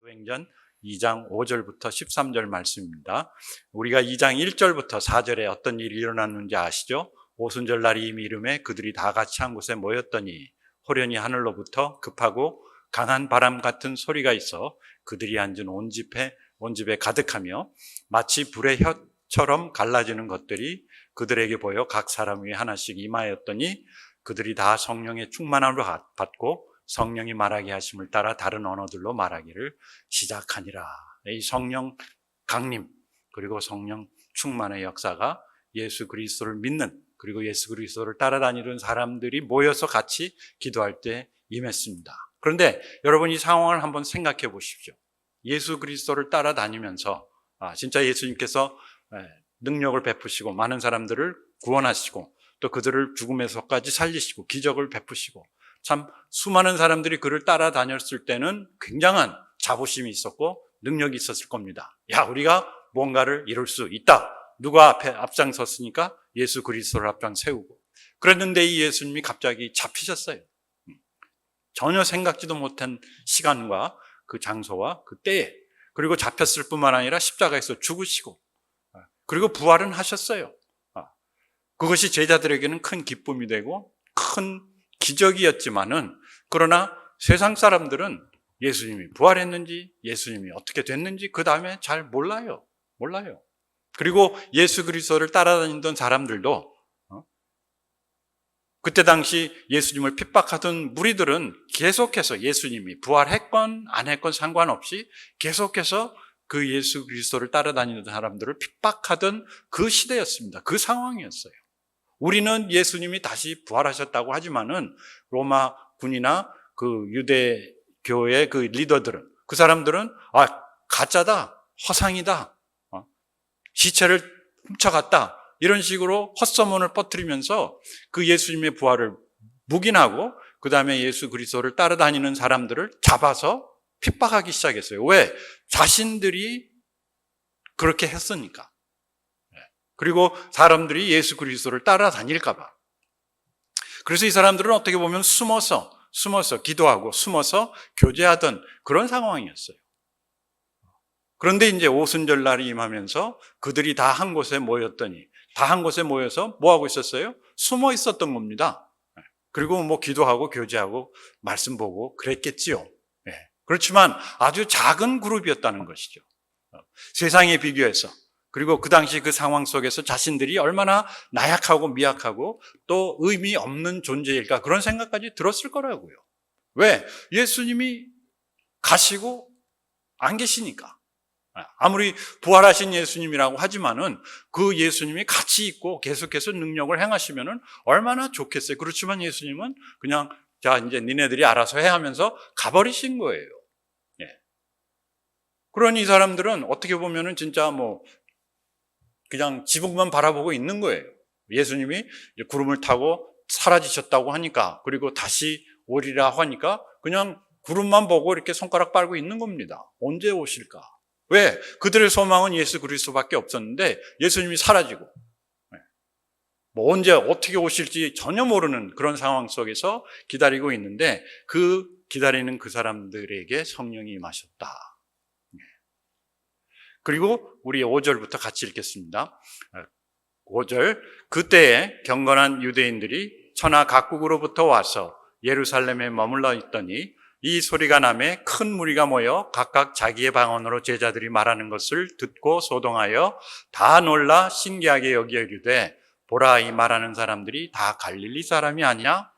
사도행전 2장 5절부터 13절 말씀입니다. 우리가 2장 1절부터 4절에 어떤 일이 일어났는지 아시죠? 오순절 날이 이미 이름에 그들이 다 같이 한 곳에 모였더니 호련히 하늘로부터 급하고 강한 바람 같은 소리가 있어 그들이 앉은 온 집에 가득하며 마치 불의 혀처럼 갈라지는 것들이 그들에게 보여 각 사람 위에 하나씩 임하였더니 그들이 다 성령의 충만함을 받고 성령이 말하게 하심을 따라 다른 언어들로 말하기를 시작하니라. 이 성령 강림 그리고 성령 충만의 역사가 예수 그리스도를 믿는 그리고 예수 그리스도를 따라다니는 사람들이 모여서 같이 기도할 때 임했습니다. 그런데 여러분 이 상황을 한번 생각해 보십시오. 예수 그리스도를 따라다니면서 진짜 예수님께서 능력을 베푸시고 많은 사람들을 구원하시고 또 그들을 죽음에서까지 살리시고 기적을 베푸시고 참 수많은 사람들이 그를 따라다녔을 때는 굉장한 자부심이 있었고 능력이 있었을 겁니다. 야, 우리가 뭔가를 이룰 수 있다. 누가 앞에 앞장섰으니까 예수 그리스도를 앞장 세우고 그랬는데 이 예수님이 갑자기 잡히셨어요. 전혀 생각지도 못한 시간과 그 장소와 그 때에 그리고 잡혔을 뿐만 아니라 십자가에서 죽으시고 그리고 부활은 하셨어요. 그것이 제자들에게는 큰 기쁨이 되고 큰 기적이었지만은 그러나 세상 사람들은 예수님이 부활했는지 예수님이 어떻게 됐는지 그 다음에 잘 몰라요. 그리고 예수 그리스도를 따라다니던 사람들도 그때 당시 예수님을 핍박하던 무리들은 계속해서 예수님이 부활했건 안 했건 상관없이 계속해서 그 예수 그리스도를 따라다니던 사람들을 핍박하던 그 시대였습니다. 그 상황이었어요. 우리는 예수님이 다시 부활하셨다고 하지만은 로마 군이나 그 유대교의 그 리더들은 그 사람들은 가짜다, 허상이다, 시체를 훔쳐갔다 이런 식으로 헛소문을 퍼뜨리면서 그 예수님의 부활을 묵인하고 그 다음에 예수 그리스도를 따라다니는 사람들을 잡아서 핍박하기 시작했어요. 왜? 자신들이 그렇게 했으니까. 그리고 사람들이 예수 그리스도를 따라다닐까 봐. 그래서 이 사람들은 어떻게 보면 숨어서 기도하고 숨어서 교제하던 그런 상황이었어요. 그런데 이제 오순절 날이 임하면서 그들이 다 한 곳에 모였더니 다 한 곳에 모여서 뭐 하고 있었어요? 숨어 있었던 겁니다. 그리고 뭐 기도하고 교제하고 말씀 보고 그랬겠지요. 그렇지만 아주 작은 그룹이었다는 것이죠. 세상에 비교해서 그리고 그 당시 그 상황 속에서 자신들이 얼마나 나약하고 미약하고 또 의미 없는 존재일까 그런 생각까지 들었을 거라고요. 왜? 예수님이 가시고 안 계시니까. 아무리 부활하신 예수님이라고 하지만은 그 예수님이 같이 있고 계속해서 능력을 행하시면은 얼마나 좋겠어요. 그렇지만 예수님은 그냥 자 이제 니네들이 알아서 해 하면서 가버리신 거예요. 그러니 이 사람들은 어떻게 보면은 진짜 뭐 그냥 지붕만 바라보고 있는 거예요. 예수님이 구름을 타고 사라지셨다고 하니까 그리고 다시 오리라 하니까 그냥 구름만 보고 이렇게 손가락 빨고 있는 겁니다. 언제 오실까? 왜? 그들의 소망은 예수 그리스도밖에 없었는데 예수님이 사라지고 뭐 언제 어떻게 오실지 전혀 모르는 그런 상황 속에서 기다리고 있는데 그 기다리는 그 사람들에게 성령이 임하셨다. 그리고 우리 5절부터 같이 읽겠습니다. 5절 그때에 경건한 유대인들이 천하 각국으로부터 와서 예루살렘에 머물러 있더니 이 소리가 나매 큰 무리가 모여 각각 자기의 방언으로 제자들이 말하는 것을 듣고 소동하여 다 놀라 신기하게 여겨 이르되 보라 이 말하는 사람들이 다 갈릴리 사람이 아니냐?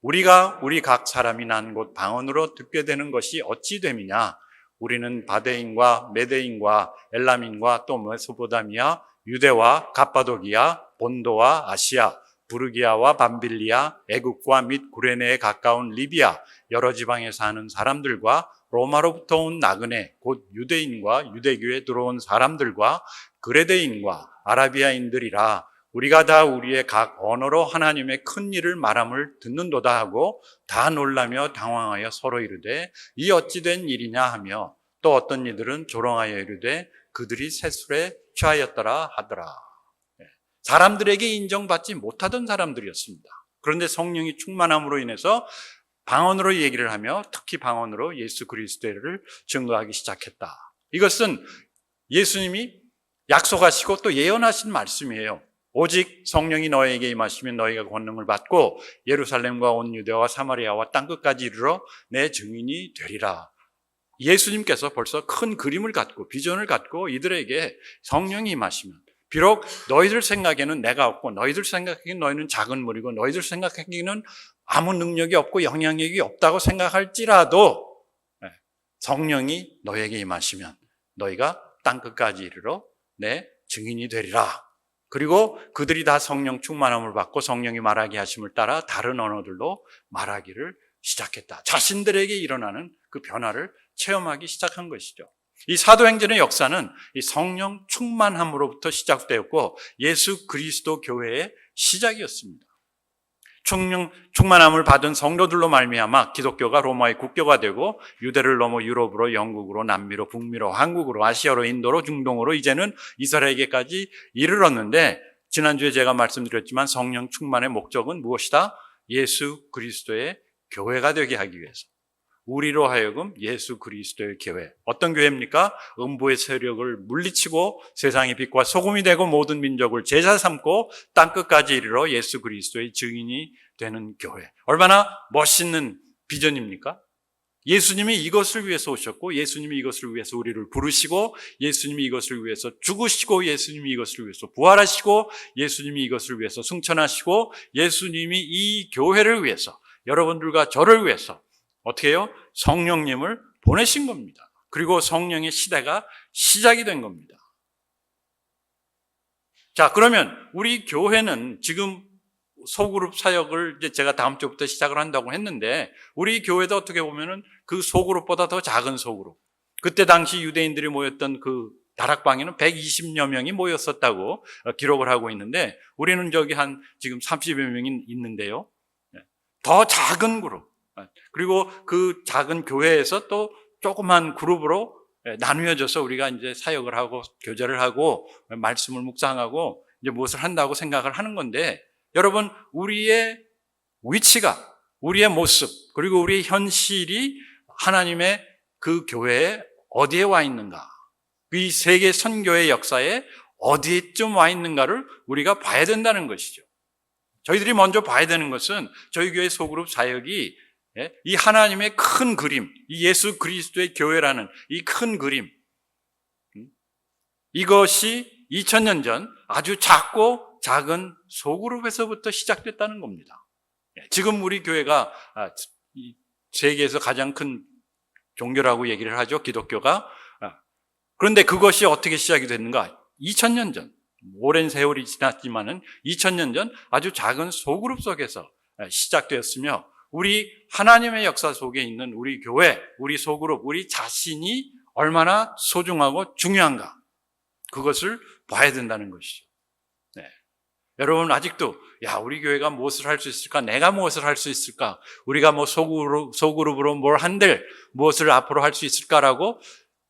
우리가 우리 각 사람이 난 곳 방언으로 듣게 되는 것이 어찌 됨이냐? 우리는 바데인과 메데인과 엘람인과 또 메소포타미아, 유대와 갑바도기아, 본도와 아시아, 부르기아와 밤빌리아, 애국과 및 구레네에 가까운 리비아 여러 지방에 사는 사람들과 로마로부터 온 나그네 곧 유대인과 유대교에 들어온 사람들과 그레데인과 아라비아인들이라 우리가 다 우리의 각 언어로 하나님의 큰 일을 말함을 듣는도다 하고 다 놀라며 당황하여 서로 이르되 이 어찌 된 일이냐 하며 또 어떤 이들은 조롱하여 이르되 그들이 세술에 취하였더라 하더라. 사람들에게 인정받지 못하던 사람들이었습니다. 그런데 성령이 충만함으로 인해서 방언으로 얘기를 하며 특히 방언으로 예수 그리스도를 증거하기 시작했다. 이것은 예수님이 약속하시고 또 예언하신 말씀이에요. 오직 성령이 너에게 임하시면 너희가 권능을 받고 예루살렘과 온 유대와 사마리아와 땅끝까지 이르러 내 증인이 되리라. 예수님께서 벌써 큰 그림을 갖고 비전을 갖고 이들에게 성령이 임하시면 비록 너희들 생각에는 내가 없고 너희들 생각에는 너희는 작은 무리고 너희들 생각에는 아무 능력이 없고 영향력이 없다고 생각할지라도 성령이 너에게 임하시면 너희가 땅끝까지 이르러 내 증인이 되리라. 그리고 그들이 다 성령 충만함을 받고 성령이 말하게 하심을 따라 다른 언어들로 말하기를 시작했다. 자신들에게 일어나는 그 변화를 체험하기 시작한 것이죠. 이 사도행전의 역사는 이 성령 충만함으로부터 시작되었고 예수 그리스도 교회의 시작이었습니다. 성령 충만함을 받은 성도들로 말미암아 기독교가 로마의 국교가 되고 유대를 넘어 유럽으로 영국으로 남미로 북미로 한국으로 아시아로 인도로 중동으로 이제는 이스라엘에게까지 이르렀는데 지난주에 제가 말씀드렸지만 성령 충만의 목적은 무엇이다? 예수 그리스도의 교회가 되게 하기 위해서 우리로 하여금 예수 그리스도의 교회. 어떤 교회입니까? 음부의 세력을 물리치고 세상의 빛과 소금이 되고 모든 민족을 제자 삼고 땅끝까지 이르러 예수 그리스도의 증인이 되는 교회. 얼마나 멋있는 비전입니까? 예수님이 이것을 위해서 오셨고 예수님이 이것을 위해서 우리를 부르시고 예수님이 이것을 위해서 죽으시고 예수님이 이것을 위해서 부활하시고 예수님이 이것을 위해서 승천하시고 예수님이 이 교회를 위해서 여러분들과 저를 위해서 어떻게 해요? 성령님을 보내신 겁니다. 그리고 성령의 시대가 시작이 된 겁니다. 자, 그러면 우리 교회는 지금 소그룹 사역을 이제 제가 다음 주부터 시작을 한다고 했는데 우리 교회도 어떻게 보면은 그 소그룹보다 더 작은 소그룹. 그때 당시 유대인들이 모였던 그 다락방에는 120여 명이 모였었다고 기록을 하고 있는데 우리는 저기 한 지금 30여 명이 있는데요. 더 작은 그룹. 그리고 그 작은 교회에서 또 조그만 그룹으로 나누어져서 우리가 이제 사역을 하고 교제를 하고 말씀을 묵상하고 이제 무엇을 한다고 생각을 하는 건데 여러분 우리의 위치가 우리의 모습 그리고 우리의 현실이 하나님의 그 교회에 어디에 와 있는가 이 세계 선교의 역사에 어디쯤 와 있는가를 우리가 봐야 된다는 것이죠. 저희들이 먼저 봐야 되는 것은 저희 교회 소그룹 사역이 이 하나님의 큰 그림, 이 예수 그리스도의 교회라는 이 큰 그림, 이것이 2000년 전 아주 작고 작은 소그룹에서부터 시작됐다는 겁니다. 지금 우리 교회가 세계에서 가장 큰 종교라고 얘기를 하죠, 기독교가. 그런데 그것이 어떻게 시작이 됐는가? 2000년 전, 오랜 세월이 지났지만은 2000년 전 아주 작은 소그룹 속에서 시작되었으며 우리 하나님의 역사 속에 있는 우리 교회, 우리 소그룹, 우리 자신이 얼마나 소중하고 중요한가 그것을 봐야 된다는 것이죠. 네. 여러분 아직도 우리 교회가 무엇을 할 수 있을까? 내가 무엇을 할 수 있을까? 우리가 뭐 소그룹으로 뭘 한들 무엇을 앞으로 할 수 있을까라고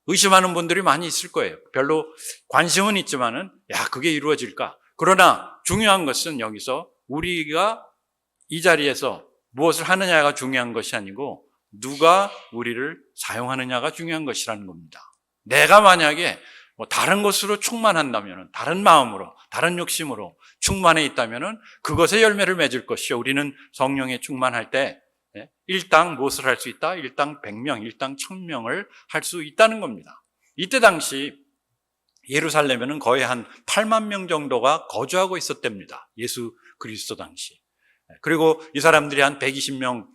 의심하는 분들이 많이 있을 거예요. 별로 관심은 있지만은 그게 이루어질까? 그러나 중요한 것은 여기서 우리가 이 자리에서 무엇을 하느냐가 중요한 것이 아니고 누가 우리를 사용하느냐가 중요한 것이라는 겁니다. 내가 만약에 다른 것으로 충만한다면 다른 마음으로 다른 욕심으로 충만해 있다면 그것의 열매를 맺을 것이요. 우리는 성령에 충만할 때 일당 무엇을 할 수 있다? 일당 100명, 일당 1000명을 할 수 있다는 겁니다. 이때 당시 예루살렘에는 거의 한 8만 명 정도가 거주하고 있었답니다. 예수 그리스도 당시. 그리고 이 사람들이 한 120명,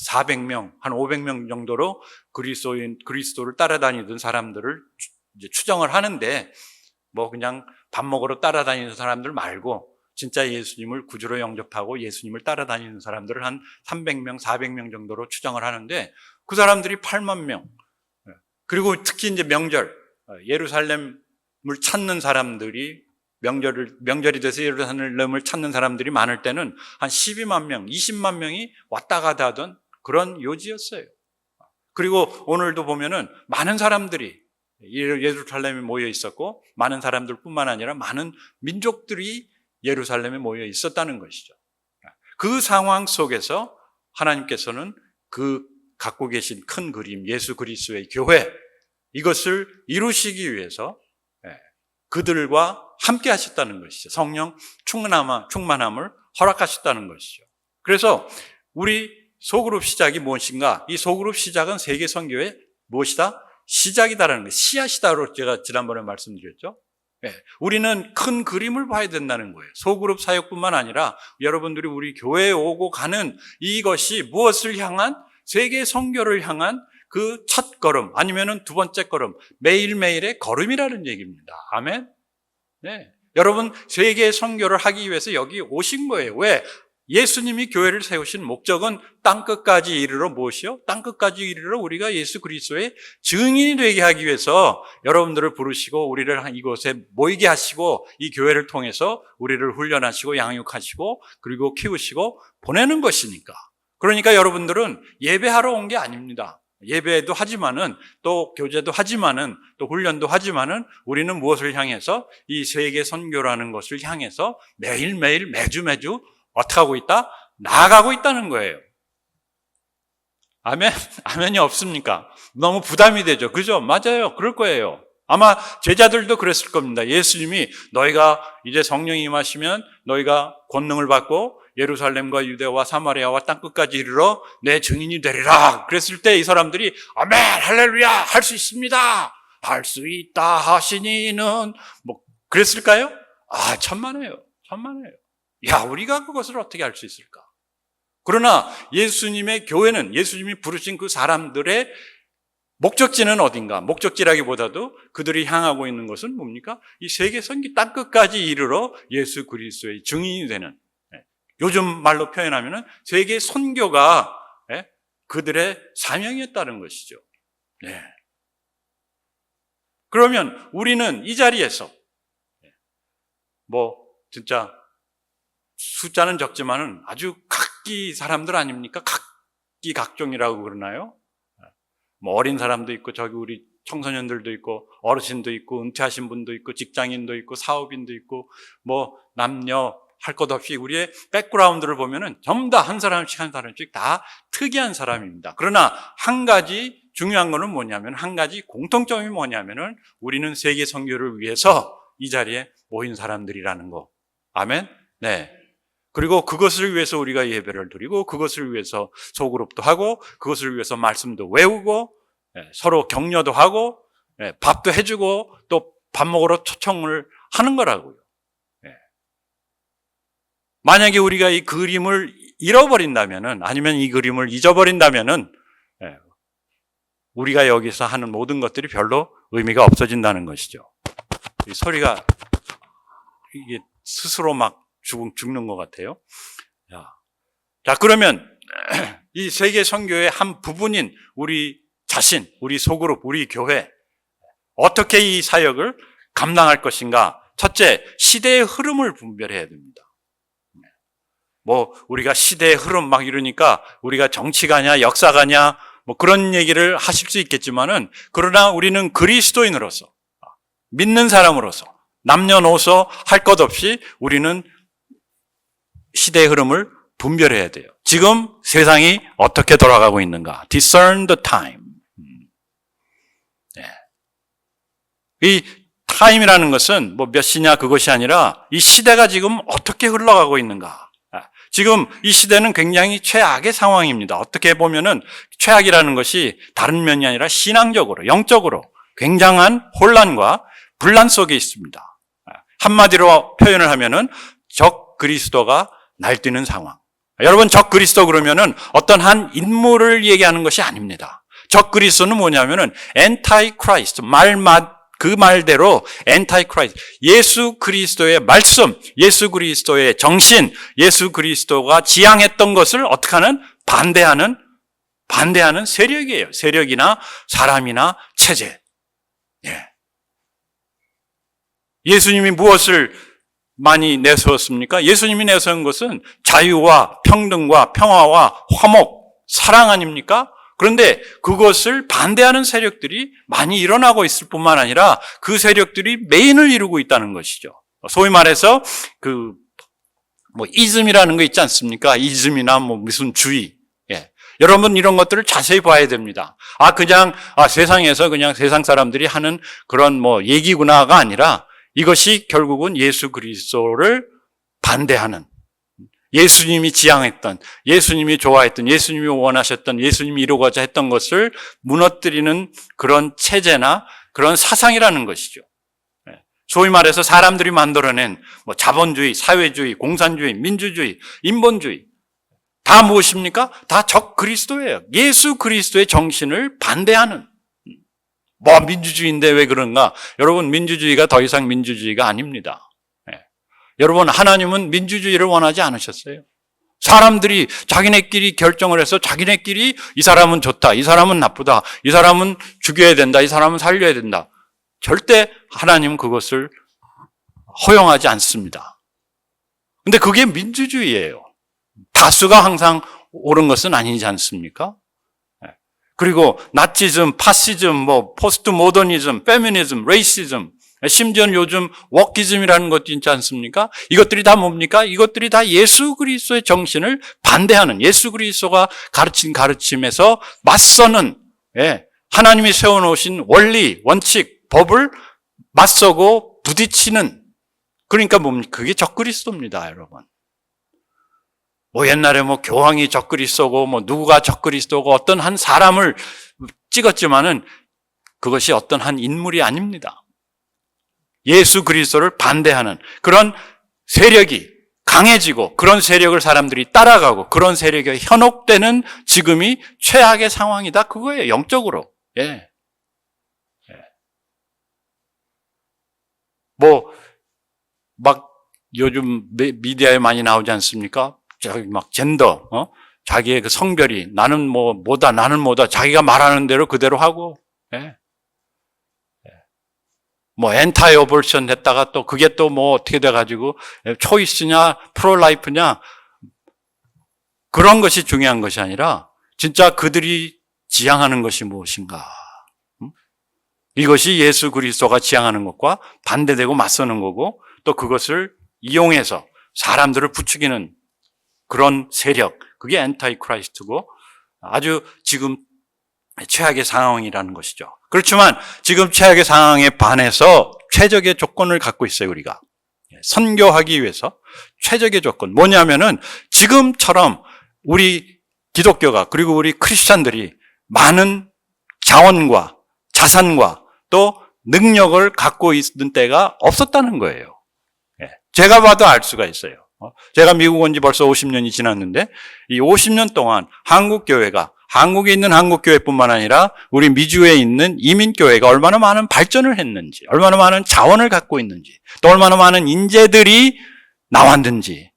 400명, 한 500명 정도로 그리스도를 따라다니던 사람들을 이제 추정을 하는데 그냥 밥 먹으러 따라다니는 사람들 말고 진짜 예수님을 구주로 영접하고 예수님을 따라다니는 사람들을 한 300명, 400명 정도로 추정을 하는데 그 사람들이 8만 명. 그리고 특히 이제 명절, 예루살렘을 찾는 사람들이 명절이 돼서 예루살렘을 찾는 사람들이 많을 때는 한 12만 명, 20만 명이 왔다 갔다 하던 그런 요지였어요. 그리고 오늘도 보면은 많은 사람들이 예루살렘에 모여 있었고 많은 사람들뿐만 아니라 많은 민족들이 예루살렘에 모여 있었다는 것이죠. 그 상황 속에서 하나님께서는 그 갖고 계신 큰 그림, 예수 그리스도의 교회, 이것을 이루시기 위해서 그들과 함께 하셨다는 것이죠. 성령 충만함을 허락하셨다는 것이죠. 그래서 우리 소그룹 시작이 무엇인가? 이 소그룹 시작은 세계 선교의 무엇이다? 시작이다라는 것, 씨앗이다로 제가 지난번에 말씀드렸죠. 우리는 큰 그림을 봐야 된다는 거예요. 소그룹 사역뿐만 아니라 여러분들이 우리 교회에 오고 가는 이것이 무엇을 향한, 세계 선교를 향한 그 첫 걸음 아니면은 두 번째 걸음, 매일매일의 걸음이라는 얘기입니다. 아멘. 네. 여러분 세계 선교를 하기 위해서 여기 오신 거예요. 왜? 예수님이 교회를 세우신 목적은 땅끝까지 이르러 무엇이요? 땅끝까지 이르러 우리가 예수 그리스도의 증인이 되게 하기 위해서 여러분들을 부르시고 우리를 이곳에 모이게 하시고 이 교회를 통해서 우리를 훈련하시고 양육하시고 그리고 키우시고 보내는 것이니까. 그러니까 여러분들은 예배하러 온 게 아닙니다. 예배도 하지만은 또 교제도 하지만은 또 훈련도 하지만은 우리는 무엇을 향해서 이 세계 선교라는 것을 향해서 매일매일 매주 어떻게 하고 있다? 나아가고 있다는 거예요. 아멘? 아멘이 없습니까? 너무 부담이 되죠. 그죠? 맞아요. 그럴 거예요. 아마 제자들도 그랬을 겁니다. 예수님이 너희가 이제 성령이 임하시면 너희가 권능을 받고 예루살렘과 유대와 사마리아와 땅끝까지 이르러 내 증인이 되리라. 그랬을 때 이 사람들이 아멘, 할렐루야, 할 수 있습니다. 할 수 있다 하시니는 뭐 그랬을까요? 아, 천만에요. 야, 우리가 그것을 어떻게 할 수 있을까? 그러나 예수님의 교회는, 예수님이 부르신 그 사람들의 목적지는 어딘가? 목적지라기보다도 그들이 향하고 있는 것은 뭡니까? 이 세계 선기 땅끝까지 이르러 예수 그리스도의 증인이 되는, 요즘 말로 표현하면은 세계 선교가 그들의 사명이었다는 것이죠. 네. 그러면 우리는 이 자리에서 뭐 진짜 숫자는 적지만은 아주 각기 사람들 아닙니까? 각기각종이라고 그러나요? 뭐 어린 사람도 있고 저기 우리 청소년들도 있고 어르신도 있고 은퇴하신 분도 있고 직장인도 있고 사업인도 있고 뭐 남녀 할 것 없이 우리의 백그라운드를 보면은 전부 다 한 사람씩 다 특이한 사람입니다. 그러나 한 가지 중요한 거는 뭐냐면, 한 가지 공통점이 뭐냐면은 우리는 세계 선교를 위해서 이 자리에 모인 사람들이라는 거. 아멘? 네. 그리고 그것을 위해서 우리가 예배를 드리고 그것을 위해서 소그룹도 하고 그것을 위해서 말씀도 외우고 서로 격려도 하고 밥도 해주고 또 밥 먹으러 초청을 하는 거라고요. 만약에 우리가 이 그림을 잃어버린다면은, 아니면 이 그림을 잊어버린다면은 우리가 여기서 하는 모든 것들이 별로 의미가 없어진다는 것이죠. 이 소리가 이게 스스로 막 죽는 것 같아요. 자, 그러면 이 세계 선교의 한 부분인 우리 자신, 우리 소그룹, 우리 교회, 어떻게 이 사역을 감당할 것인가? 첫째, 시대의 흐름을 분별해야 됩니다. 뭐 우리가 시대의 흐름 막 이러니까 우리가 정치가냐 역사가냐 뭐 그런 얘기를 하실 수 있겠지만은, 그러나 우리는 그리스도인으로서, 믿는 사람으로서 남녀노소 할 것 없이 우리는 시대의 흐름을 분별해야 돼요. 지금 세상이 어떻게 돌아가고 있는가? Discern the time. 이 타임이라는 것은 뭐 몇 시냐 그것이 아니라 이 시대가 지금 어떻게 흘러가고 있는가? 지금 이 시대는 굉장히 최악의 상황입니다. 어떻게 보면은 최악이라는 것이 다른 면이 아니라 신앙적으로, 영적으로 굉장한 혼란과 분란 속에 있습니다. 한마디로 표현을 하면은 적 그리스도가 날뛰는 상황. 여러분, 적 그리스도 그러면은 어떤 한 인물을 얘기하는 것이 아닙니다. 적 그리스도는 뭐냐면은 엔타이 크라이스트, 그 말대로 엔타이 크라이스트, 예수 그리스도의 말씀, 예수 그리스도의 정신, 예수 그리스도가 지향했던 것을 어떻게 하는? 반대하는 세력이에요. 세력이나 사람이나 체제. 예수님이 무엇을 많이 내세웠습니까? 예수님이 내세운 것은 자유와 평등과 평화와 화목, 사랑 아닙니까? 그런데 그것을 반대하는 세력들이 많이 일어나고 있을 뿐만 아니라 그 세력들이 메인을 이루고 있다는 것이죠. 소위 말해서 뭐 이즘이라는 거 있지 않습니까? 이즘이나 뭐 무슨 주의. 여러분 이런 것들을 자세히 봐야 됩니다. 세상에서 그냥 세상 사람들이 하는 그런 뭐 얘기구나가 아니라 이것이 결국은 예수 그리스도를 반대하는, 예수님이 지향했던, 예수님이 좋아했던, 예수님이 원하셨던, 예수님이 이루고자 했던 것을 무너뜨리는 그런 체제나 그런 사상이라는 것이죠. 소위 말해서 사람들이 만들어낸 뭐 자본주의, 사회주의, 공산주의, 민주주의, 인본주의 다 무엇입니까? 다 적 그리스도예요. 예수 그리스도의 정신을 반대하는. 뭐 민주주의인데 왜 그런가? 여러분 민주주의가 더 이상 민주주의가 아닙니다. 여러분 하나님은 민주주의를 원하지 않으셨어요. 사람들이 자기네끼리 결정을 해서 자기네끼리 이 사람은 좋다, 이 사람은 나쁘다, 이 사람은 죽여야 된다, 이 사람은 살려야 된다. 절대 하나님은 그것을 허용하지 않습니다. 근데 그게 민주주의예요. 다수가 항상 옳은 것은 아니지 않습니까? 그리고 나치즘, 파시즘, 뭐 포스트 모더니즘, 페미니즘, 레이시즘, 심지어는 요즘 워키즘이라는 것도 있지 않습니까? 이것들이 다 뭡니까? 이것들이 다 예수 그리스도의 정신을 반대하는, 예수 그리스도가 가르친 가르침에서 맞서는, 하나님이 세워놓으신 원리, 원칙, 법을 맞서고 부딪히는, 그러니까 뭡니까? 그게 적그리스도입니다, 여러분. 뭐 옛날에 뭐 교황이 적그리스도고 뭐 누구가 적그리스도고 어떤 한 사람을 찍었지만은 그것이 어떤 한 인물이 아닙니다. 예수 그리스도를 반대하는 그런 세력이 강해지고 그런 세력을 사람들이 따라가고 그런 세력에 현혹되는 지금이 최악의 상황이다. 그거예요. 영적으로. 막 요즘 미디어에 많이 나오지 않습니까? 저기 막 젠더, 자기의 그 성별이 나는 나는 뭐다. 자기가 말하는 대로 그대로 하고, 뭐 엔타이 어볼션 했다가 또 그게 또 뭐 어떻게 돼가지고 초이스냐 프로라이프냐 그런 것이 중요한 것이 아니라 진짜 그들이 지향하는 것이 무엇인가. 이것이 예수 그리스도가 지향하는 것과 반대되고 맞서는 거고 또 그것을 이용해서 사람들을 부추기는 그런 세력, 그게 엔타이 크라이스트고 아주 지금 최악의 상황이라는 것이죠. 그렇지만 지금 최악의 상황에 반해서 최적의 조건을 갖고 있어요, 우리가. 선교하기 위해서 최적의 조건. 뭐냐면은 지금처럼 우리 기독교가 그리고 우리 크리스찬들이 많은 자원과 자산과 또 능력을 갖고 있는 때가 없었다는 거예요. 제가 봐도 알 수가 있어요. 제가 미국 온 지 벌써 50년이 지났는데 이 50년 동안 한국에 있는 한국교회뿐만 아니라 우리 미주에 있는 이민교회가 얼마나 많은 발전을 했는지, 얼마나 많은 자원을 갖고 있는지, 또 얼마나 많은 인재들이 나왔는지.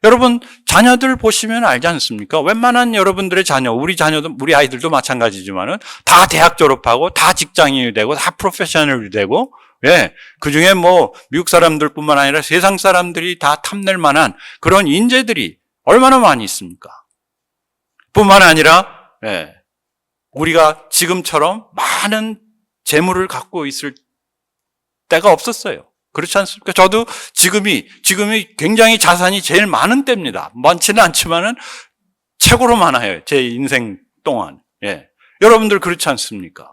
여러분 자녀들 보시면 알지 않습니까? 웬만한 여러분들의 자녀, 우리 아이들도 마찬가지지만은 다 대학 졸업하고 다 직장인이 되고 다 프로페셔널이 되고 그 중에 뭐 미국 사람들뿐만 아니라 세상 사람들이 다 탐낼 만한 그런 인재들이 얼마나 많이 있습니까? 뿐만 아니라 우리가 지금처럼 많은 재물을 갖고 있을 때가 없었어요. 그렇지 않습니까? 저도 지금이 굉장히 자산이 제일 많은 때입니다. 많지는 않지만은 최고로 많아요. 제 인생 동안. 여러분들 그렇지 않습니까?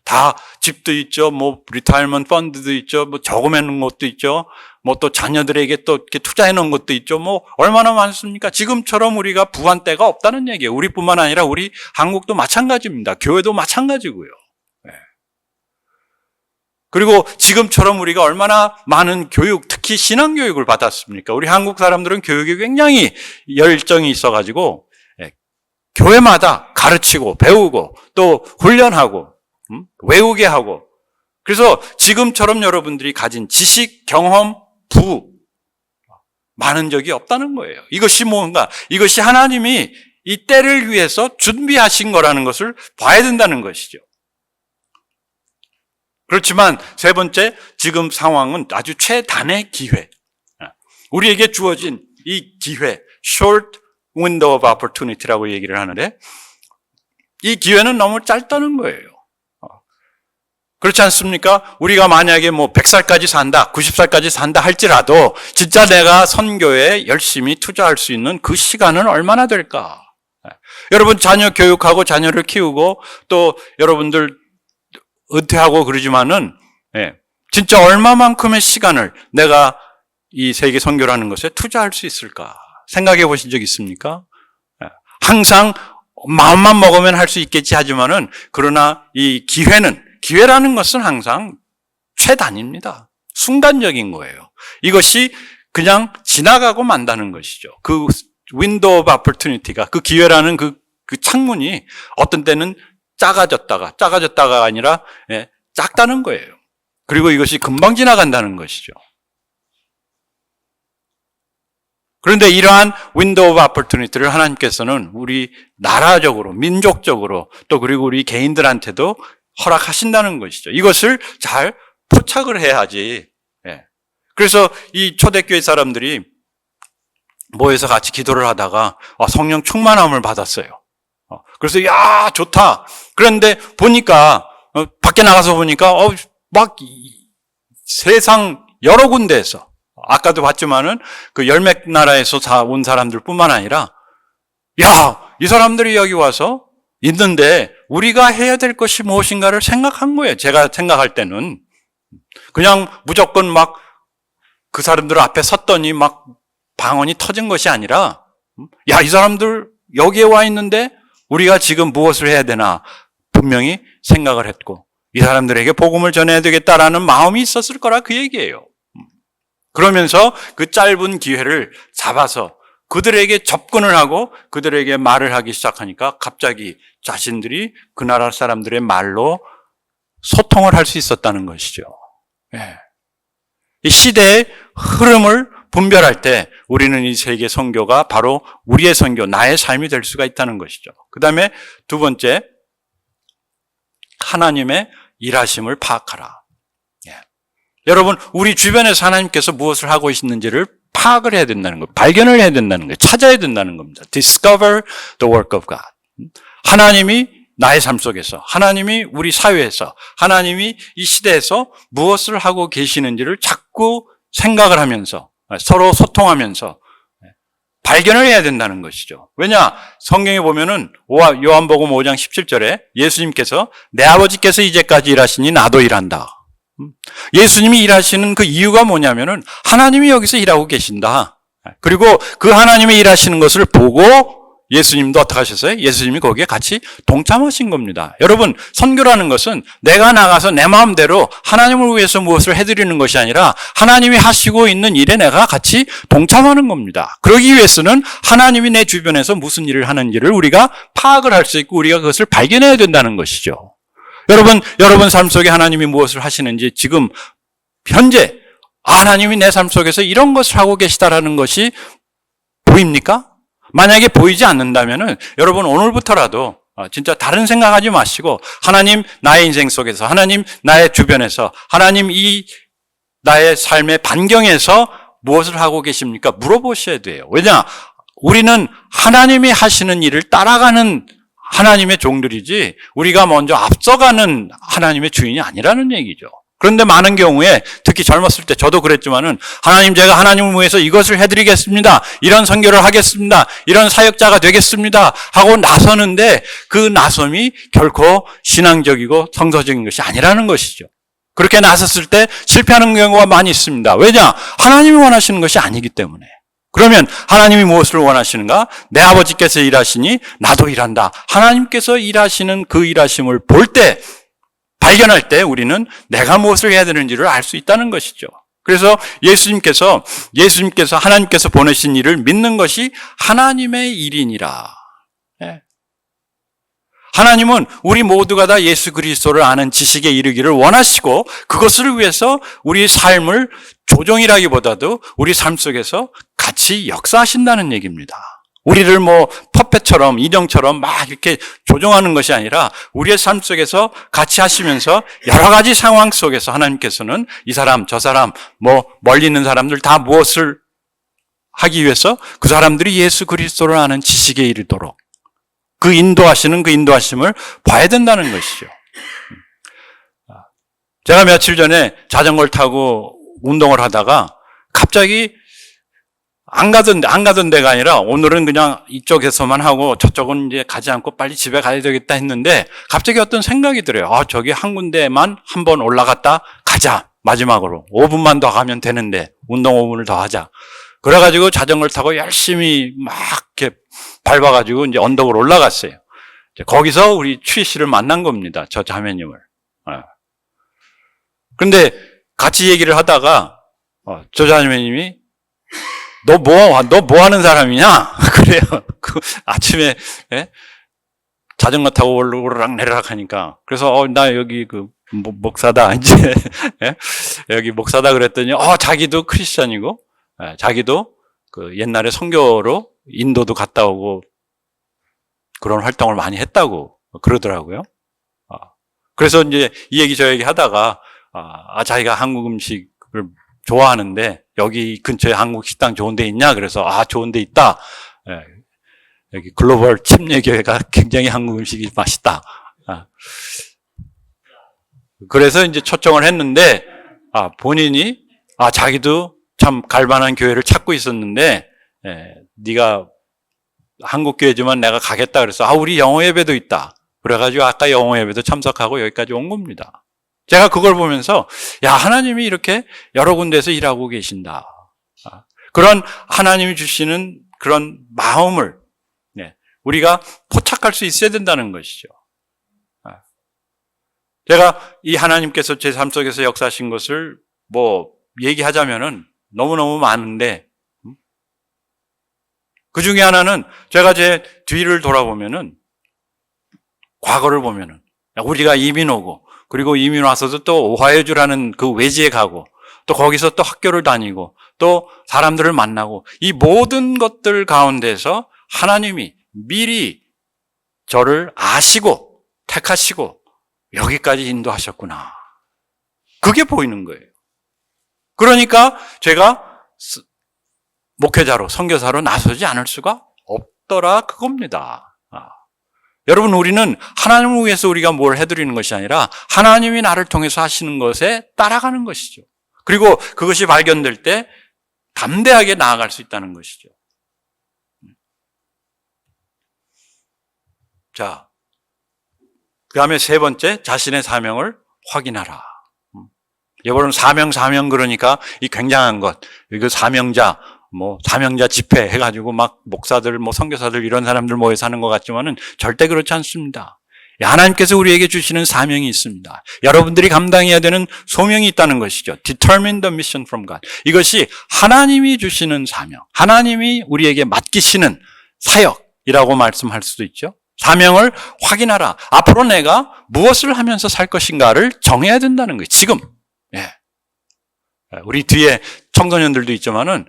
다 집도 있죠. 뭐 리타이먼트 펀드도 있죠. 뭐 저금해 놓은 것도 있죠. 뭐 또 자녀들에게 또 이렇게 투자해 놓은 것도 있죠. 뭐 얼마나 많습니까? 지금처럼 우리가 부한 때가 없다는 얘기예요. 우리뿐만 아니라 우리 한국도 마찬가지입니다. 교회도 마찬가지고요. 그리고 지금처럼 우리가 얼마나 많은 교육, 특히 신앙교육을 받았습니까? 우리 한국 사람들은 교육에 굉장히 열정이 있어가지고 교회마다 가르치고 배우고 또 훈련하고 외우게 하고 그래서 지금처럼 여러분들이 가진 지식, 경험, 부 많은 적이 없다는 거예요. 이것이 뭔가? 이것이 하나님이 이 때를 위해서 준비하신 거라는 것을 봐야 된다는 것이죠. 그렇지만 세 번째, 지금 상황은 아주 최단의 기회. 우리에게 주어진 이 기회, short window of opportunity라고 얘기를 하는데 이 기회는 너무 짧다는 거예요. 그렇지 않습니까? 우리가 만약에 뭐 100살까지 산다, 90살까지 산다 할지라도 진짜 내가 선교에 열심히 투자할 수 있는 그 시간은 얼마나 될까? 여러분 자녀 교육하고 자녀를 키우고 또 여러분들 은퇴하고 그러지만은 진짜 얼마만큼의 시간을 내가 이 세계 선교라는 것에 투자할 수 있을까 생각해 보신 적 있습니까? 항상 마음만 먹으면 할 수 있겠지 하지만은 그러나 이 기회라는 것은 항상 최단입니다. 순간적인 거예요. 이것이 그냥 지나가고 만다는 것이죠. 그 윈도우 오브 오퍼튜니티가 그 기회라는 그 창문이 어떤 때는 작아졌다가 아니라 작다는 거예요. 그리고 이것이 금방 지나간다는 것이죠. 그런데 이러한 윈도우 오브 오퍼튜니티를 하나님께서는 우리 나라적으로, 민족적으로 또 그리고 우리 개인들한테도 허락하신다는 것이죠. 이것을 잘 포착을 해야지. 그래서 이 초대교회 사람들이 모여서 같이 기도를 하다가 성령 충만함을 받았어요. 그래서 야 좋다. 그런데 보니까 밖에 나가서 보니까 막 세상 여러 군데에서 아까도 봤지만은 그 열몇 나라에서 온 사람들뿐만 아니라 이 사람들이 여기 와서 있는데 우리가 해야 될 것이 무엇인가를 생각한 거예요. 제가 생각할 때는 그냥 무조건 막 그 사람들 앞에 섰더니 막 방언이 터진 것이 아니라 이 사람들 여기에 와 있는데 우리가 지금 무엇을 해야 되나 분명히 생각을 했고 이 사람들에게 복음을 전해야 되겠다라는 마음이 있었을 거라 그 얘기예요. 그러면서 그 짧은 기회를 잡아서 그들에게 접근을 하고 그들에게 말을 하기 시작하니까 갑자기 자신들이 그 나라 사람들의 말로 소통을 할 수 있었다는 것이죠. 이 시대의 흐름을 분별할 때 우리는 이 세계 선교가 바로 우리의 선교, 나의 삶이 될 수가 있다는 것이죠. 그 다음에 두 번째, 하나님의 일하심을 파악하라. 여러분, 우리 주변에서 하나님께서 무엇을 하고 있는지를 파악을 해야 된다는 거예요. 발견을 해야 된다는 거예요. 찾아야 된다는 겁니다. Discover the work of God. 하나님이 나의 삶 속에서, 하나님이 우리 사회에서, 하나님이 이 시대에서 무엇을 하고 계시는지를 자꾸 생각을 하면서 서로 소통하면서 발견을 해야 된다는 것이죠. 왜냐? 성경에 보면은 요한복음 5장 17절에 예수님께서 내 아버지께서 이제까지 일하시니 나도 일한다. 예수님이 일하시는 그 이유가 뭐냐면은 하나님이 여기서 일하고 계신다. 그리고 그 하나님이 일하시는 것을 보고 예수님도 어떻게 하셨어요? 예수님이 거기에 같이 동참하신 겁니다. 여러분, 선교라는 것은 내가 나가서 내 마음대로 하나님을 위해서 무엇을 해드리는 것이 아니라 하나님이 하시고 있는 일에 내가 같이 동참하는 겁니다. 그러기 위해서는 하나님이 내 주변에서 무슨 일을 하는지를 우리가 파악을 할 수 있고 우리가 그것을 발견해야 된다는 것이죠. 여러분 삶 속에 하나님이 무엇을 하시는지 지금 현재 하나님이 내 삶 속에서 이런 것을 하고 계시다라는 것이 보입니까? 만약에 보이지 않는다면은 여러분 오늘부터라도 진짜 다른 생각하지 마시고 하나님 나의 인생 속에서 하나님 나의 주변에서 하나님 이 나의 삶의 반경에서 무엇을 하고 계십니까? 물어보셔야 돼요. 왜냐? 우리는 하나님이 하시는 일을 따라가는 하나님의 종들이지 우리가 먼저 앞서가는 하나님의 주인이 아니라는 얘기죠. 그런데 많은 경우에 특히 젊었을 때 저도 그랬지만은 하나님 제가 하나님을 위해서 이것을 해드리겠습니다. 이런 선교를 하겠습니다. 이런 사역자가 되겠습니다. 하고 나서는데 그 나섬이 결코 신앙적이고 성서적인 것이 아니라는 것이죠. 그렇게 나섰을 때 실패하는 경우가 많이 있습니다. 왜냐? 하나님이 원하시는 것이 아니기 때문에. 그러면 하나님이 무엇을 원하시는가? 내 아버지께서 일하시니 나도 일한다. 하나님께서 일하시는 그 일하심을 볼 때 발견할 때 우리는 내가 무엇을 해야 되는지를 알 수 있다는 것이죠. 그래서 예수님께서 하나님께서 보내신 일을 믿는 것이 하나님의 일이니라. 하나님은 우리 모두가 다 예수 그리스도를 아는 지식에 이르기를 원하시고 그것을 위해서 우리 삶을 조종이라기보다도 우리 삶 속에서 같이 역사하신다는 얘기입니다. 우리를 퍼펫처럼 인형처럼 막 이렇게 조종하는 것이 아니라 우리의 삶 속에서 같이 하시면서 여러 가지 상황 속에서 하나님께서는 이 사람 저 사람 멀리 있는 사람들 다 무엇을 하기 위해서 그 사람들이 예수 그리스도를 아는 지식에 이르도록 그 인도하심을 봐야 된다는 것이죠. 제가 며칠 전에 자전거를 타고 운동을 하다가 갑자기 안 가던 데가 아니라 오늘은 그냥 이쪽에서만 하고 저쪽은 이제 가지 않고 빨리 집에 가야 되겠다 했는데 갑자기 어떤 생각이 들어요. 저기 한 군데만 한번 올라갔다 가자. 마지막으로 5분만 더 가면 되는데 운동 5분을 더 하자. 그래가지고 자전거를 타고 열심히 막 이렇게 밟아가지고 이제 언덕으로 올라갔어요. 거기서 우리 추희 씨를 만난 겁니다. 저 자매님을. 그런데 같이 얘기를 하다가 저 자매님이 너 뭐 하는 사람이냐? 그래요. 아침에, 예? 자전거 타고 오르락 내리락 하니까. 그래서, 나 여기 목사다, 이제, 예? 여기 목사다 그랬더니, 자기도 크리스찬이고, 예, 자기도 옛날에 선교로 인도도 갔다 오고, 그런 활동을 많이 했다고 그러더라고요. 그래서 이제 이 얘기 저 얘기 하다가, 자기가 한국 음식을 좋아하는데 여기 근처에 한국 식당 좋은 데 있냐? 그래서 좋은 데 있다. 예, 여기 글로벌 침례교회가 굉장히 한국 음식이 맛있다. 그래서 이제 초청을 했는데 본인이 자기도 참 갈만한 교회를 찾고 있었는데 네가 한국 교회지만 내가 가겠다 그래서 우리 영어 예배도 있다. 그래가지고 아까 영어 예배도 참석하고 여기까지 온 겁니다. 제가 그걸 보면서 하나님이 이렇게 여러 군데서 일하고 계신다. 그런 하나님이 주시는 그런 마음을 우리가 포착할 수 있어야 된다는 것이죠. 제가 이 하나님께서 제 삶 속에서 역사하신 것을 얘기하자면은 너무너무 많은데 그 중에 하나는 제가 제 뒤를 돌아보면은 과거를 보면은 우리가 이민 오고 그리고 이민 와서도 또 오하이오주라는 그 외지에 가고 또 거기서 또 학교를 다니고 또 사람들을 만나고 이 모든 것들 가운데서 하나님이 미리 저를 아시고 택하시고 여기까지 인도하셨구나. 그게 보이는 거예요. 그러니까 제가 목회자로 선교사로 나서지 않을 수가 없더라 그겁니다. 여러분 우리는 하나님을 위해서 우리가 뭘 해드리는 것이 아니라 하나님이 나를 통해서 하시는 것에 따라가는 것이죠. 그리고 그것이 발견될 때 담대하게 나아갈 수 있다는 것이죠. 자, 그 다음에 세 번째, 자신의 사명을 확인하라. 여러분 사명 그러니까 이 굉장한 것, 이거 사명자 집회 해가지고 막 목사들, 선교사들 이런 사람들 모여서 하는 것 같지만은 절대 그렇지 않습니다. 하나님께서 우리에게 주시는 사명이 있습니다. 여러분들이 감당해야 되는 소명이 있다는 것이죠. Determine the mission from God. 이것이 하나님이 주시는 사명, 하나님이 우리에게 맡기시는 사역이라고 말씀할 수도 있죠. 사명을 확인하라. 앞으로 내가 무엇을 하면서 살 것인가를 정해야 된다는 거예요. 지금. 우리 뒤에 청소년들도 있지만은,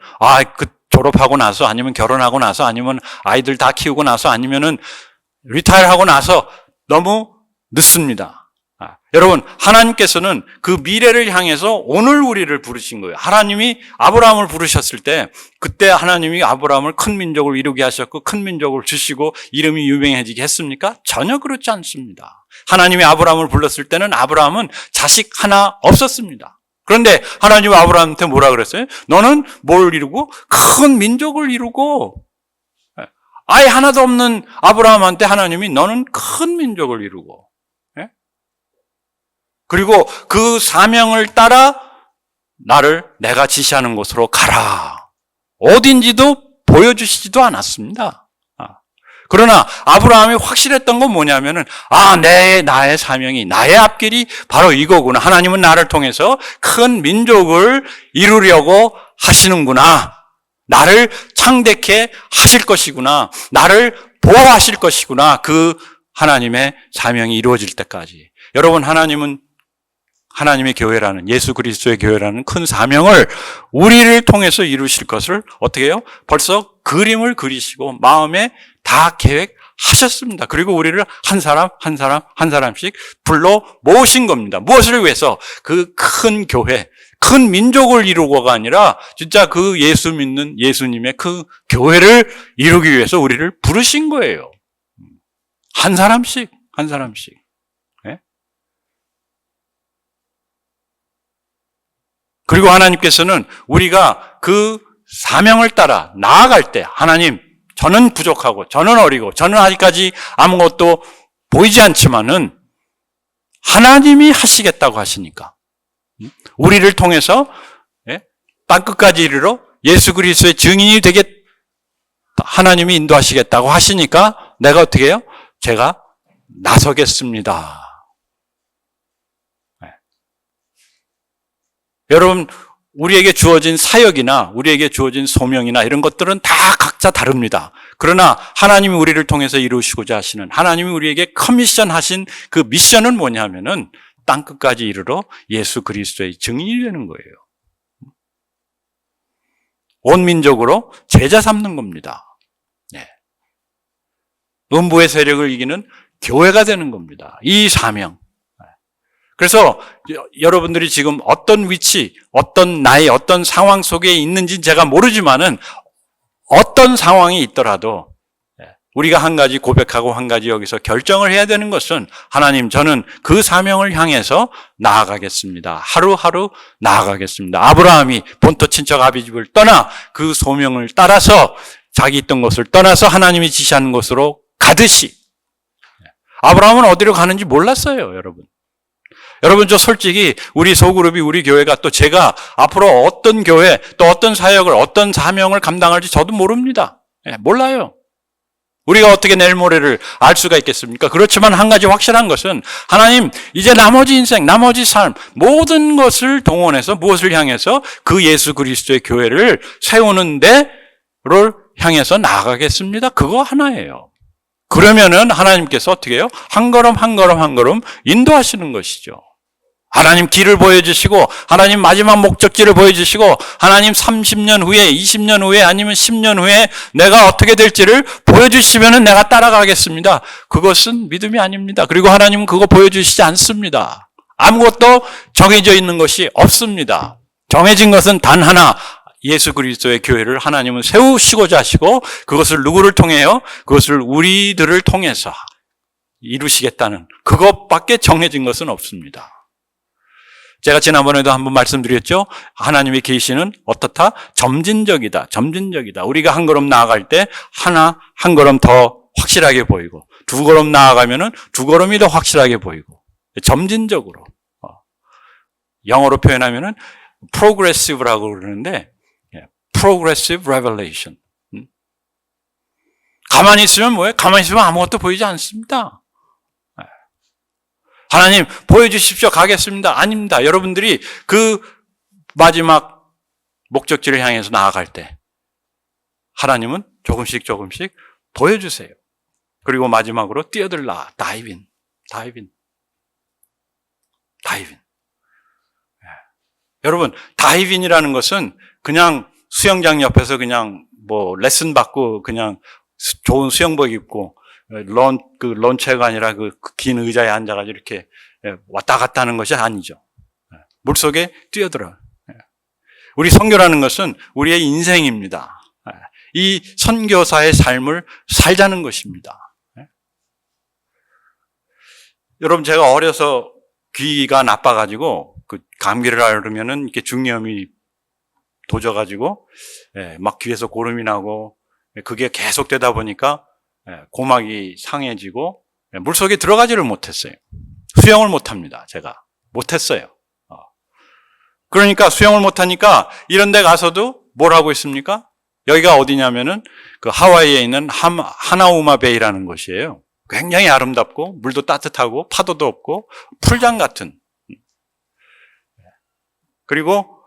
졸업하고 나서 아니면 결혼하고 나서 아니면 아이들 다 키우고 나서 아니면은 리타이어하고 나서 너무 늦습니다. 여러분, 하나님께서는 그 미래를 향해서 오늘 우리를 부르신 거예요. 하나님이 아브라함을 부르셨을 때 그때 하나님이 아브라함을 큰 민족을 이루게 하셨고 큰 민족을 주시고 이름이 유명해지게 했습니까? 전혀 그렇지 않습니다. 하나님이 아브라함을 불렀을 때는 아브라함은 자식 하나 없었습니다. 그런데 하나님은 아브라함한테 뭐라 그랬어요? 너는 뭘 이루고? 큰 민족을 이루고 아예 하나도 없는 아브라함한테 하나님이 너는 큰 민족을 이루고 그리고 그 사명을 따라 나를 내가 지시하는 곳으로 가라. 어딘지도 보여주시지도 않았습니다. 그러나 아브라함이 확실했던 건 뭐냐면은 나의 사명이 나의 앞길이 바로 이거구나. 하나님은 나를 통해서 큰 민족을 이루려고 하시는구나. 나를 창대케 하실 것이구나. 나를 보호하실 것이구나. 그 하나님의 사명이 이루어질 때까지. 여러분 하나님의 교회라는 예수 그리스도의 교회라는 큰 사명을 우리를 통해서 이루실 것을 어떻게 해요? 벌써 그림을 그리시고 마음에 다 계획하셨습니다. 그리고 우리를 한 사람씩 불러 모으신 겁니다. 무엇을 위해서? 그 큰 교회, 큰 민족을 이루고가 아니라 진짜 그 예수 믿는 예수님의 그 교회를 이루기 위해서 우리를 부르신 거예요. 한 사람씩. 그리고 하나님께서는 우리가 그 사명을 따라 나아갈 때 하나님, 저는 부족하고 저는 어리고 저는 아직까지 아무것도 보이지 않지만은 하나님이 하시겠다고 하시니까 우리를 통해서 땅끝까지 이르러 예수 그리스도의 증인이 되게 하나님이 인도하시겠다고 하시니까 내가 어떻게 해요? 제가 나서겠습니다. 여러분, 우리에게 주어진 사역이나 우리에게 주어진 소명이나 이런 것들은 다 각자 다릅니다. 그러나 하나님이 우리를 통해서 이루시고자 하시는, 하나님이 우리에게 커미션 하신 그 미션은 뭐냐면은 땅끝까지 이르러 예수 그리스도의 증인이 되는 거예요. 온 민족으로 제자 삼는 겁니다. 네. 음부의 세력을 이기는 교회가 되는 겁니다. 이 사명. 그래서 여러분들이 지금 어떤 위치, 어떤 나이, 어떤 상황 속에 있는지 제가 모르지만은 어떤 상황이 있더라도 우리가 한 가지 고백하고 한 가지 여기서 결정을 해야 되는 것은 하나님, 저는 그 사명을 향해서 나아가겠습니다. 하루하루 나아가겠습니다. 아브라함이 본토 친척 아비 집을 떠나 그 소명을 따라서 자기 있던 곳을 떠나서 하나님이 지시하는 곳으로 가듯이 아브라함은 어디로 가는지 몰랐어요, 여러분. 여러분, 저 솔직히 우리 소그룹이, 우리 교회가 또 제가 앞으로 어떤 교회, 또 어떤 사역을, 어떤 사명을 감당할지 저도 모릅니다. 몰라요. 우리가 어떻게 내일 모레를 알 수가 있겠습니까? 그렇지만 한 가지 확실한 것은 하나님, 이제 나머지 인생, 나머지 삶, 모든 것을 동원해서 무엇을 향해서 그 예수 그리스도의 교회를 세우는 데를 향해서 나아가겠습니다. 그거 하나예요. 그러면은 하나님께서 어떻게 해요? 한 걸음 한 걸음 한 걸음 인도하시는 것이죠. 하나님 길을 보여주시고, 하나님 마지막 목적지를 보여주시고, 하나님 30년 후에, 20년 후에, 아니면 10년 후에 내가 어떻게 될지를 보여주시면 내가 따라가겠습니다. 그것은 믿음이 아닙니다. 그리고 하나님은 그거 보여주시지 않습니다. 아무것도 정해져 있는 것이 없습니다. 정해진 것은 단 하나, 예수 그리스도의 교회를 하나님은 세우시고자 하시고, 그것을 누구를 통해요? 그것을 우리들을 통해서 이루시겠다는 그것밖에 정해진 것은 없습니다. 제가 지난번에도 한번 말씀드렸죠. 하나님의 계시는 어떻다? 점진적이다. 점진적이다. 우리가 한 걸음 나아갈 때 한 걸음 더 확실하게 보이고, 두 걸음 나아가면은 두 걸음이 더 확실하게 보이고, 점진적으로. 영어로 표현하면은 progressive라고 그러는데, progressive revelation. 가만히 있으면 뭐예요? 가만히 있으면 아무것도 보이지 않습니다. 하나님 보여주십시오. 가겠습니다. 아닙니다. 여러분들이 그 마지막 목적지를 향해서 나아갈 때 하나님은 조금씩 조금씩 보여주세요. 그리고 마지막으로 뛰어들라. 다이빙. 여러분, 다이빙이라는 것은 그냥 수영장 옆에서 그냥 뭐 레슨 받고 그냥 좋은 수영복 입고 런체가 아니라 그 긴 의자에 앉아가지고 이렇게 왔다 갔다 하는 것이 아니죠. 물속에 뛰어들어. 우리 선교라는 것은 우리의 인생입니다. 이 선교사의 삶을 살자는 것입니다. 여러분, 제가 어려서 귀가 나빠가지고 그 감기를 앓으면은 이렇게 중이염이 도져가지고 막 귀에서 고름이 나고 그게 계속되다 보니까 고막이 상해지고 물속에 들어가지를 못했어요. 수영을 못합니다. 제가 못했어요. 그러니까 수영을 못하니까 이런 데 가서도 뭘 하고 있습니까? 여기가 어디냐면은 그 하와이에 있는 하나우마 베이라는 곳이에요. 굉장히 아름답고 물도 따뜻하고 파도도 없고 풀장 같은. 그리고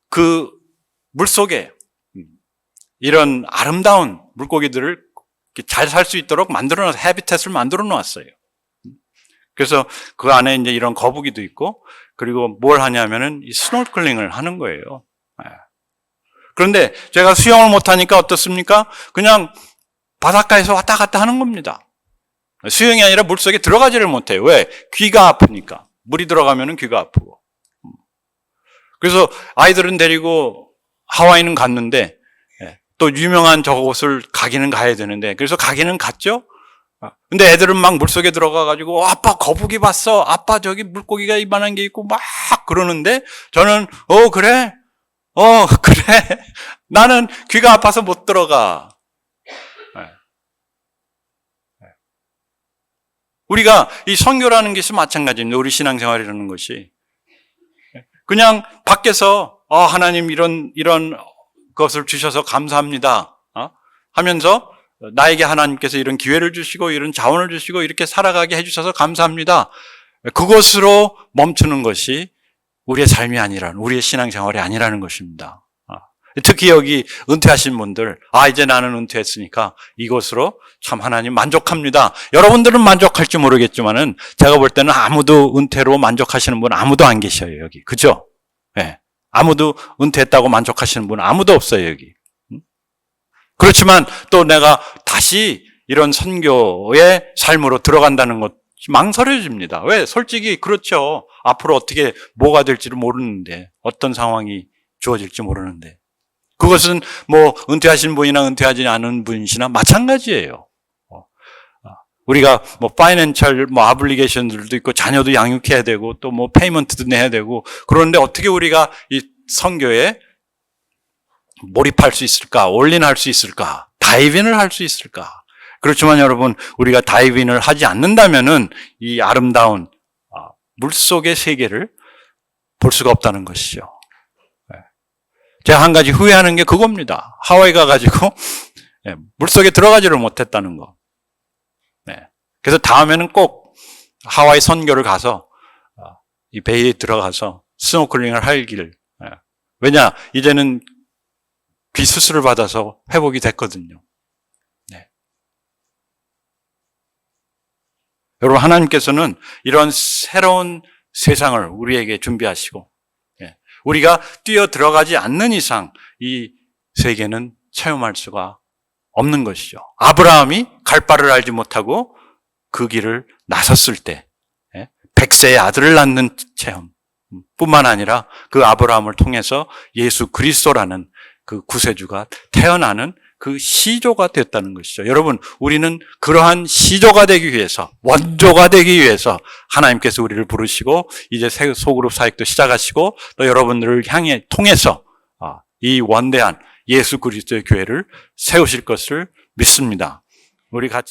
그 물속에 이런 아름다운 물고기들을 잘 살 수 있도록 만들어 놨어요. 해비텟을 만들어 놓았어요. 그래서 그 안에 이제 이런 거북이도 있고, 그리고 뭘 하냐면은 이 스노클링을 하는 거예요. 그런데 제가 수영을 못하니까 어떻습니까? 그냥 바닷가에서 왔다 갔다 하는 겁니다. 수영이 아니라 물속에 들어가지를 못해요. 왜? 귀가 아프니까. 물이 들어가면은 귀가 아프고. 그래서 아이들은 데리고 하와이는 갔는데, 또 유명한 저곳을 가기는 가야 되는데, 그래서 가기는 갔죠? 근데 애들은 막 물속에 들어가가지고, 아빠 거북이 봤어. 아빠 저기 물고기가 이만한 게 있고 막 그러는데, 저는, 그래? 그래. 나는 귀가 아파서 못 들어가. 우리가 이 선교라는 것이 마찬가지입니다. 우리 신앙생활이라는 것이. 그냥 밖에서 하나님 이런 것을 주셔서 감사합니다 하면서 나에게 하나님께서 이런 기회를 주시고 이런 자원을 주시고 이렇게 살아가게 해주셔서 감사합니다. 그것으로 멈추는 것이 우리의 삶이 아니라는, 우리의 신앙생활이 아니라는 것입니다. 특히 여기 은퇴하신 분들, 이제 나는 은퇴했으니까 이것으로 참 하나님 만족합니다. 여러분들은 만족할지 모르겠지만은 제가 볼 때는 아무도 은퇴로 만족하시는 분 아무도 안 계셔요, 여기. 그죠? 네. 아무도 은퇴했다고 만족하시는 분 아무도 없어요, 여기. 그렇지만 또 내가 다시 이런 선교의 삶으로 들어간다는 것 망설여집니다. 왜? 솔직히 그렇죠. 앞으로 어떻게 뭐가 될지를 모르는데, 어떤 상황이 주어질지 모르는데. 그것은 뭐 은퇴하신 분이나 은퇴하지 않은 분이나 마찬가지예요. 우리가 뭐 파이낸셜 아블리게이션들도 있고 자녀도 양육해야 되고 또 뭐 페이먼트도 내야 되고, 그런데 어떻게 우리가 이 선교에 몰입할 수 있을까? 올인할 수 있을까? 다이빙을 할 수 있을까? 그렇지만 여러분, 우리가 다이빙을 하지 않는다면은 이 아름다운 물속의 세계를 볼 수가 없다는 것이죠. 제가 한 가지 후회하는 게 그겁니다. 하와이 가가지고 물속에 들어가지를 못했다는 거. 그래서 다음에는 꼭 하와이 선교를 가서 이 베이에 들어가서 스노클링을 하길. 왜냐, 이제는 귀 수술을 받아서 회복이 됐거든요. 여러분, 하나님께서는 이런 새로운 세상을 우리에게 준비하시고, 우리가 뛰어 들어가지 않는 이상 이 세계는 체험할 수가 없는 것이죠. 아브라함이 갈 바를 알지 못하고 그 길을 나섰을 때 100세의 아들을 낳는 체험 뿐만 아니라 그 아브라함을 통해서 예수 그리스도라는 그 구세주가 태어나는 그 시조가 됐다는 것이죠. 여러분, 우리는 그러한 시조가 되기 위해서, 원조가 되기 위해서 하나님께서 우리를 부르시고 이제 새 소그룹 사역도 시작하시고 또 여러분들을 향해 통해서 이 원대한 예수 그리스도의 교회를 세우실 것을 믿습니다. 우리 같이